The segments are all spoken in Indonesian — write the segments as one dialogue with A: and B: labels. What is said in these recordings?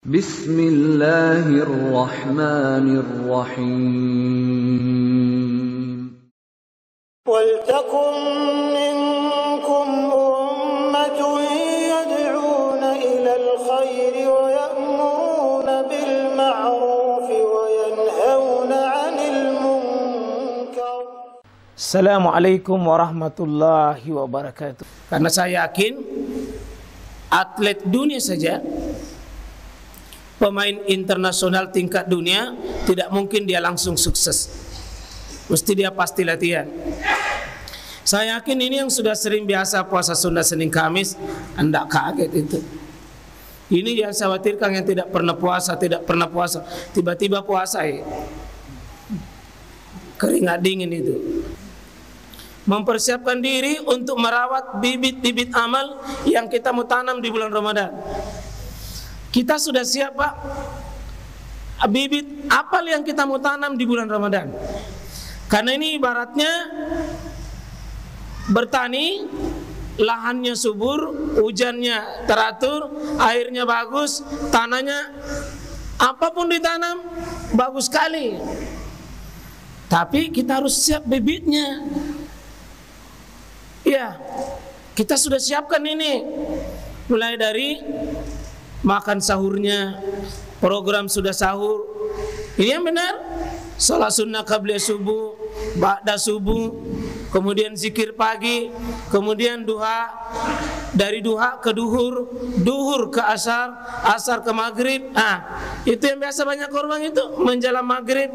A: Bismillahirrahmanirrahim.
B: Waltakum minkum ummatun yad'una ilal khairi wa ya'muruna bil ma'rufi wa yanhauna 'anil munkar.
C: Assalamualaikum warahmatullahi wabarakatuh. Karena saya yakin atlet dunia saja, pemain internasional tingkat dunia, tidak mungkin dia langsung sukses. Mesti dia pasti latihan. Saya yakin ini yang sudah sering biasa puasa Sunda Senin Kamis, anda kaget itu. Ini yang saya khawatirkan yang tidak pernah puasa, tiba-tiba puasa keringat dingin itu. Mempersiapkan diri untuk merawat bibit-bibit amal yang kita mau tanam di bulan Ramadan. Kita sudah siap, Pak? Bibit apa yang kita mau tanam di bulan Ramadan? Karena ini ibaratnya bertani, lahannya subur, hujannya teratur, airnya bagus, tanahnya apapun ditanam bagus sekali. Tapi kita harus siap bibitnya. Ya, kita sudah siapkan ini. Mulai dari makan sahurnya, program sudah sahur. Ini yang benar. Salat sunnah qabla subuh, ba'da subuh, kemudian zikir pagi, kemudian duha, dari duha ke duhur, duhur ke asar, asar ke maghrib. Itu yang biasa banyak korban itu menjelang maghrib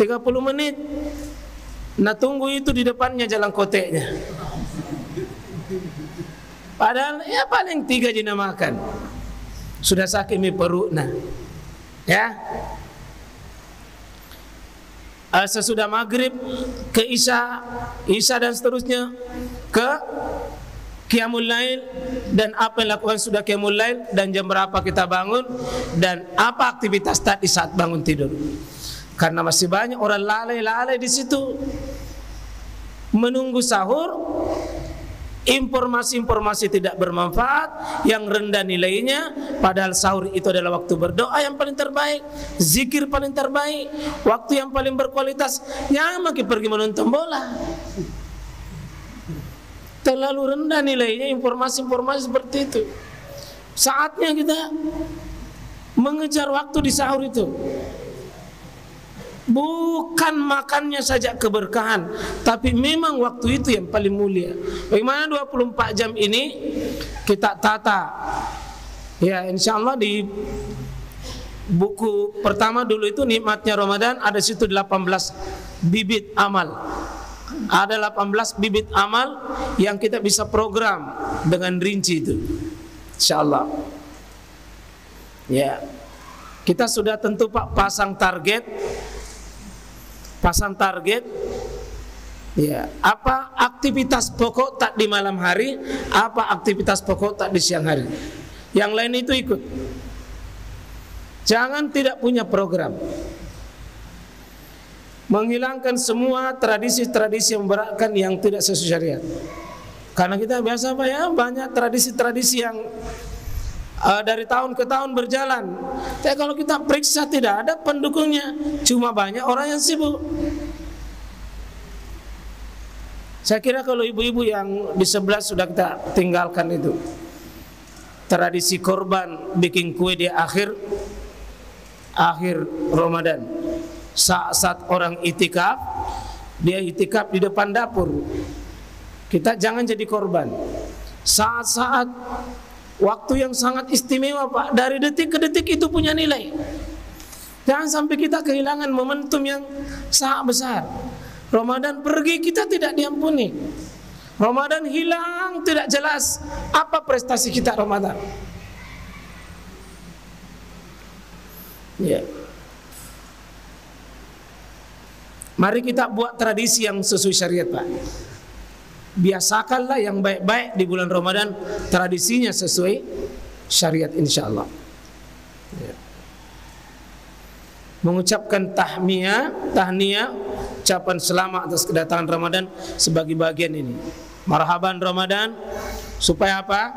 C: 30 menit. Nah tunggu itu di depannya jalan koteknya. Padahal ya paling 3 jina makan. Sudah sakit mi perut nah. Ya. Sesudah maghrib ke isya dan seterusnya ke qiyamul lail, dan apa yang lakukan sudah qiyamul lail, dan jam berapa kita bangun, dan apa aktivitas tadi saat bangun tidur. Karena masih banyak orang lalai di situ menunggu sahur, informasi-informasi tidak bermanfaat yang rendah nilainya, padahal sahur itu adalah waktu berdoa yang paling terbaik, zikir paling terbaik, waktu yang paling berkualitas. Jangan pergi menonton bola. Terlalu rendah nilainya informasi-informasi seperti itu. Saatnya kita mengejar waktu di sahur itu. Bukan makannya saja keberkahan, tapi memang waktu itu yang paling mulia. Bagaimana 24 jam ini kita tata. Ya, insya Allah di buku pertama dulu itu nikmatnya Ramadan, ada situ 18 bibit amal. Ada 18 bibit amal yang kita bisa program dengan rinci itu. Insya Allah. Ya, kita sudah tentu Pak pasang target. Ya, apa aktivitas pokok tak di malam hari, apa aktivitas pokok tak di siang hari. Yang lain itu ikut. Jangan tidak punya program. Menghilangkan semua tradisi-tradisi yang memberatkan yang tidak sesuai syariat. Karena kita biasa Pak ya, banyak tradisi-tradisi yang dari tahun ke tahun berjalan. Tapi kalau kita periksa tidak ada pendukungnya, cuma banyak orang yang sibuk. Saya kira kalau ibu-ibu yang di sebelah sudah kita tinggalkan itu tradisi korban bikin kue di akhir Ramadan. Saat orang itikaf, dia itikaf di depan dapur. Kita jangan jadi korban. Saat-saat waktu yang sangat istimewa Pak, dari detik ke detik itu punya nilai. Jangan sampai kita kehilangan momentum yang sangat besar. Ramadan pergi kita tidak diampuni. Ramadan hilang tidak jelas apa prestasi kita Ramadan. Ya. Mari kita buat tradisi yang sesuai syariat Pak. Biasakanlah yang baik-baik di bulan Ramadan, tradisinya sesuai syariat insyaallah. Ya. Mengucapkan tahniyah, ucapan selamat atas kedatangan Ramadan sebagai bagian ini. Marhaban Ramadan, supaya apa?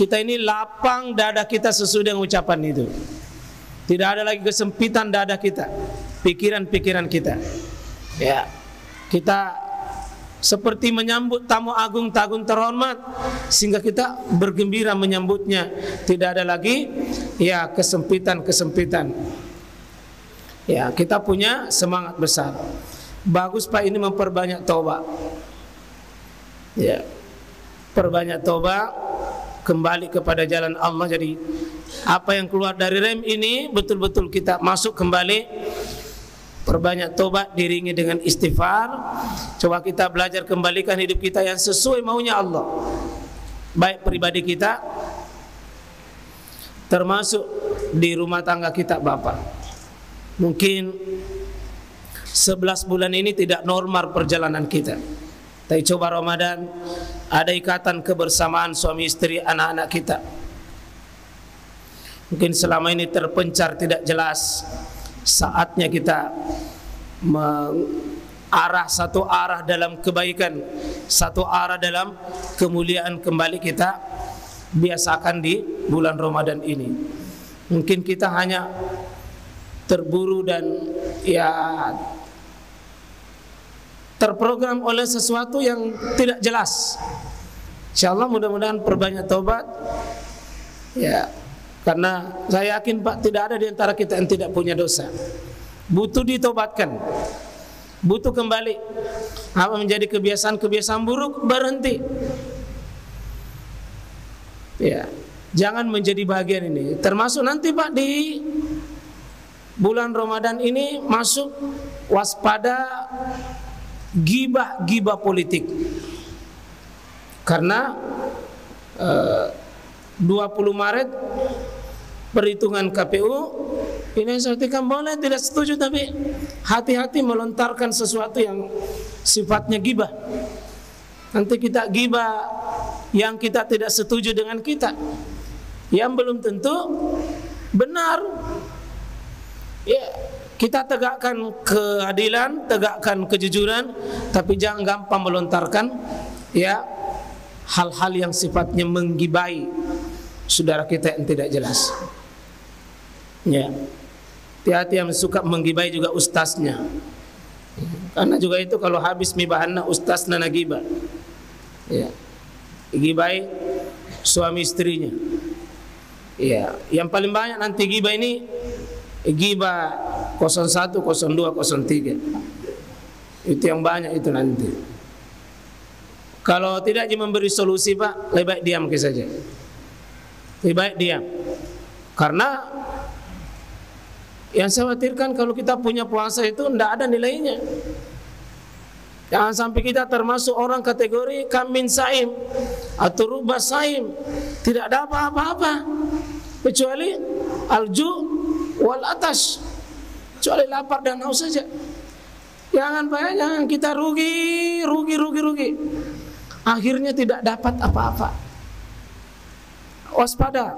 C: kita ini lapang dada kita sesuai dengan ucapan itu. Tidak ada lagi kesempitan dada kita, pikiran-pikiran kita. Ya, kita seperti menyambut tamu agung terhormat, sehingga kita bergembira menyambutnya. Tidak ada lagi ya kesempitan. Ya, kita punya semangat besar. Bagus Pak, ini memperbanyak taubat. Ya, perbanyak taubat, kembali kepada jalan Allah. Jadi apa yang keluar dari rem ini betul-betul kita masuk kembali. Perbanyak tobat diringi dengan istighfar. Coba kita belajar kembalikan hidup kita yang sesuai maunya Allah, baik pribadi kita, termasuk di rumah tangga kita. Bapak, mungkin 11 bulan ini tidak normal perjalanan kita, tapi coba Ramadan ada ikatan kebersamaan suami istri, anak-anak kita. Mungkin selama ini terpencar, tidak jelas. Saatnya kita mengarah satu arah dalam kebaikan, satu arah dalam kemuliaan. Kembali kita biasakan di bulan Ramadan ini. Mungkin kita hanya terburu dan ya terprogram oleh sesuatu yang tidak jelas. Insyaallah mudah-mudahan perbanyak taubat. Ya, karena saya yakin Pak, tidak ada di antara kita yang tidak punya dosa. Butuh ditobatkan, butuh kembali. Apa menjadi kebiasaan-kebiasaan buruk, berhenti. Ya, jangan menjadi bagian ini. Termasuk nanti Pak, di bulan Ramadan ini masuk waspada gibah politik. Karena 20 Maret perhitungan KPU ini, saya katakan boleh tidak setuju, tapi hati-hati melontarkan sesuatu yang sifatnya gibah. Nanti kita gibah yang kita tidak setuju dengan kita, yang belum tentu benar. Ya, kita tegakkan keadilan, tegakkan kejujuran, tapi jangan gampang melontarkan ya hal-hal yang sifatnya menggibai saudara kita yang tidak jelas. Ya, hati-hati yang suka menggibai juga ustaznya. Karena juga itu kalau habis mibahanna ustazna nagibah. Ya, gibai suami istrinya. Ya, yang paling banyak nanti gibah ini gibah 01, 02, 03. Itu yang banyak itu nanti. Kalau tidak dia memberi solusi Pak, lebih baik diam saja. Lebih baik diam. Karena yang saya khawatirkan kalau kita punya puasa itu tidak ada nilainya. Jangan sampai kita termasuk orang kategori kamin saim atau rubah saim, tidak ada apa-apa kecuali alju wal atas, kecuali lapar dan haus saja. Jangan Pak, jangan kita rugi. Akhirnya tidak dapat apa-apa. Waspada.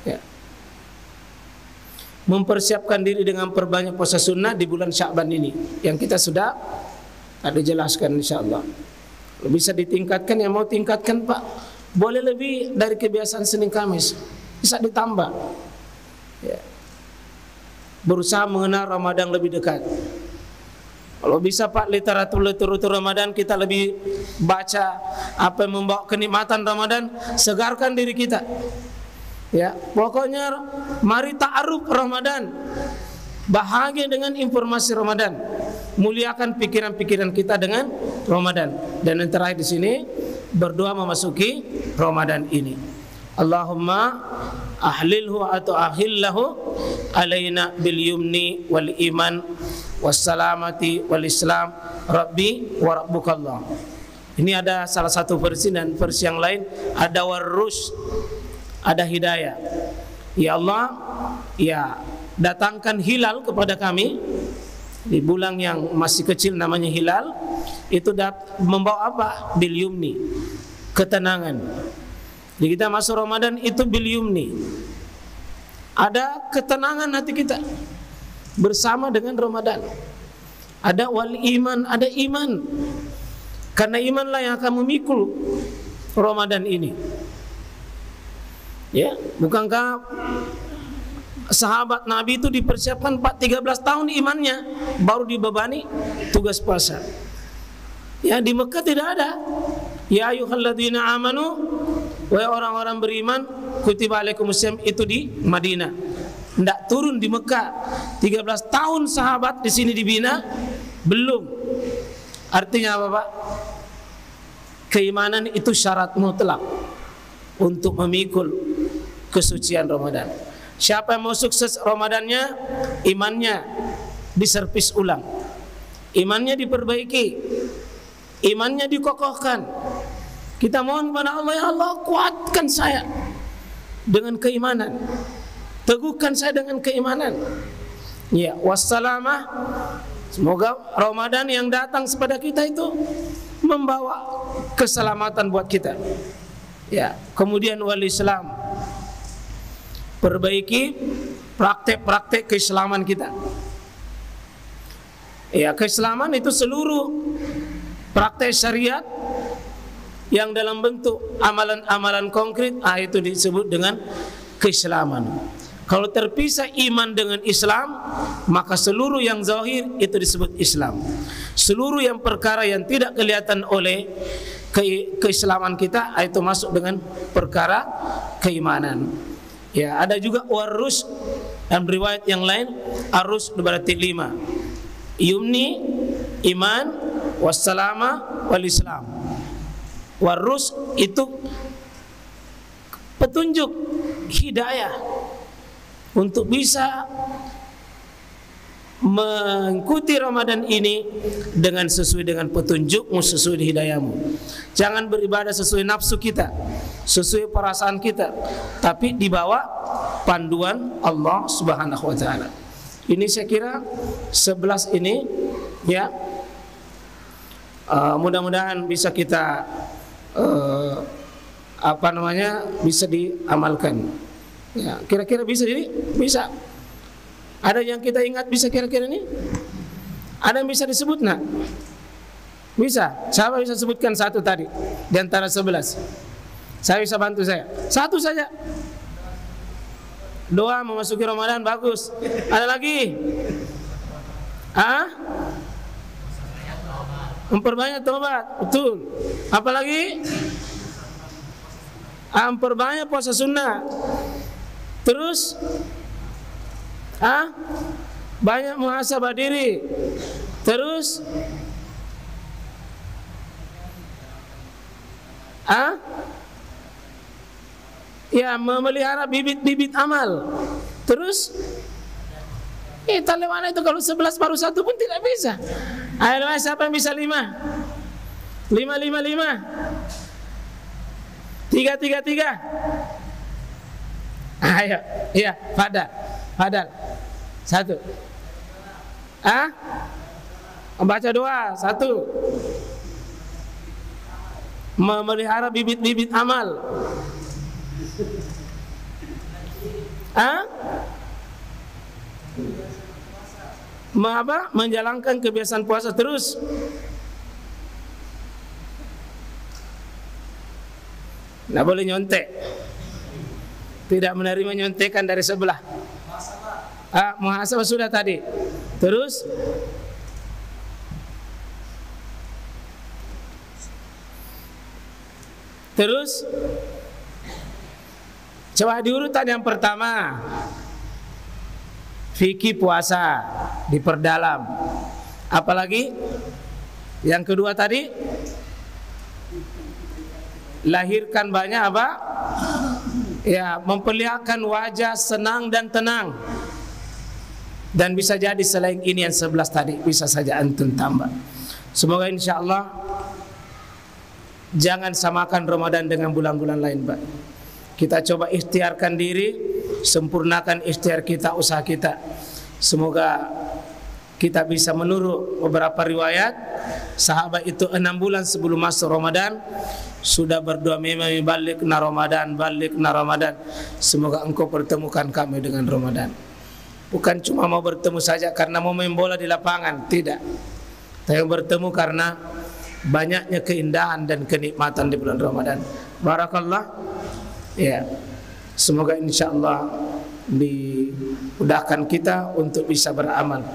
C: Ya. Mempersiapkan diri dengan perbanyak puasa sunnah di bulan Sya'ban ini, yang kita sudah ada jelaskan insyaallah. Kalau bisa ditingkatkan, yang mau tingkatkan Pak, boleh lebih dari kebiasaan Senin Kamis, bisa ditambah. Ya. Berusaha mengenal Ramadan lebih dekat. Kalau bisa Pak, literatur Ramadan kita lebih baca, apa yang membawa kenikmatan Ramadan, segarkan diri kita. Ya, pokoknya mari ta'aruf Ramadan, bahagia dengan informasi Ramadan, muliakan pikiran-pikiran kita dengan Ramadan. Dan yang terakhir di sini berdoa memasuki Ramadan ini. Allahumma ahlilhu atau akhillahu alaina bil yumni wal iman wassalamati wal islam rabbi wa rabbukallah. Ini ada salah satu versi, dan versi yang lain ada warus, ada hidayah. Ya Allah, ya datangkan hilal kepada kami di bulan yang masih kecil namanya hilal. Itu membawa apa? Bil yumni, ketenangan. Jadi kita masuk Ramadan itu bil yumni, ada ketenangan hati kita bersama dengan Ramadan. Ada wal iman, ada iman. Karena imanlah yang akan memikul Ramadan ini. Ya, bukankah sahabat Nabi itu dipersiapkan 13 tahun imannya baru dibebani tugas puasa. Ya, di Mekah tidak ada. Ya ayyuhalladzina amanu, wahai orang-orang beriman, kutiba alaikumusiyam, itu di Madinah. Tidak turun di Mekah. 13 tahun sahabat di sini dibina, belum. Artinya apa, Pak? Keimanan itu syarat mutlak untuk memikul kesucian Ramadan. Siapa yang mau sukses Ramadannya, imannya diservis ulang, imannya diperbaiki, imannya dikokohkan. Kita mohon kepada Allah, ya Allah, kuatkan saya dengan keimanan, teguhkan saya dengan keimanan. Ya, wassalamah. Semoga Ramadan yang datang kepada kita itu membawa keselamatan buat kita. Ya, kemudian wal Islam, perbaiki praktek-praktek keislaman kita. Ya, keislaman itu seluruh praktek syariat yang dalam bentuk amalan-amalan konkret, itu disebut dengan keislaman. Kalau terpisah iman dengan Islam, maka seluruh yang zahir itu disebut Islam. Seluruh yang perkara yang tidak kelihatan oleh keislaman kita, itu masuk dengan perkara keimanan. Ya, ada juga warus, dan riwayat yang lain arus berarti 5. Yumni, iman, wassalama, wal Islam. Warus itu petunjuk, hidayah untuk bisa mengikuti Ramadan ini dengan sesuai dengan petunjukmu, sesuai hidayahmu. Jangan beribadah sesuai nafsu kita, sesuai perasaan kita, tapi di bawah panduan Allah Subhanahu wa taala. Ini saya kira 11 ini ya, mudah-mudahan bisa kita bisa diamalkan. Ya, kira-kira bisa jadi? Bisa. Ada yang kita ingat bisa kira-kira ini? Ada yang bisa disebut nak? Bisa. Siapa bisa sebutkan satu tadi di antara 11? Saya bisa bantu saya. Satu saja. Doa memasuki Ramadan, bagus. Ada lagi? Memperbanyak taubat, betul. Apa lagi? Memperbanyak puasa sunnah. Terus banyak muhasabah diri. Terus ya, memelihara bibit-bibit amal. Terus mana itu kalau 11 baru satu pun tidak bisa. Ayo, siapa yang bisa 5? 5. 3. Ayo, iya, Fadal. 1. Membaca doa 1. Memelihara bibit-bibit amal. Menjalankan kebiasaan puasa terus. Nggak boleh nyontek. Tidak menerima nyontekan dari sebelah. Muhasabah sudah tadi. Terus coba diurutan yang pertama, fikih puasa diperdalam. Apalagi yang kedua tadi, lahirkan banyak apa? Ya, memperlihatkan wajah senang dan tenang. Dan bisa jadi selain ini yang 11 tadi, bisa saja antum tambah. Semoga insya Allah jangan samakan Ramadan dengan bulan-bulan lain, Pak. Kita coba ikhtiarkan diri, sempurnakan ikhtiar kita, usaha kita. Semoga kita bisa menurut beberapa riwayat, sahabat itu 6 bulan sebelum masuk Ramadan sudah berdoa, memang balikna Ramadan, semoga engkau pertemukan kami dengan Ramadan. Bukan cuma mau bertemu saja karena mau main bola di lapangan, tidak. Tapi bertemu karena banyaknya keindahan dan kenikmatan di bulan Ramadan. Barakallah. Ya. Semoga insyaallah dimudahkan kita untuk bisa beramal.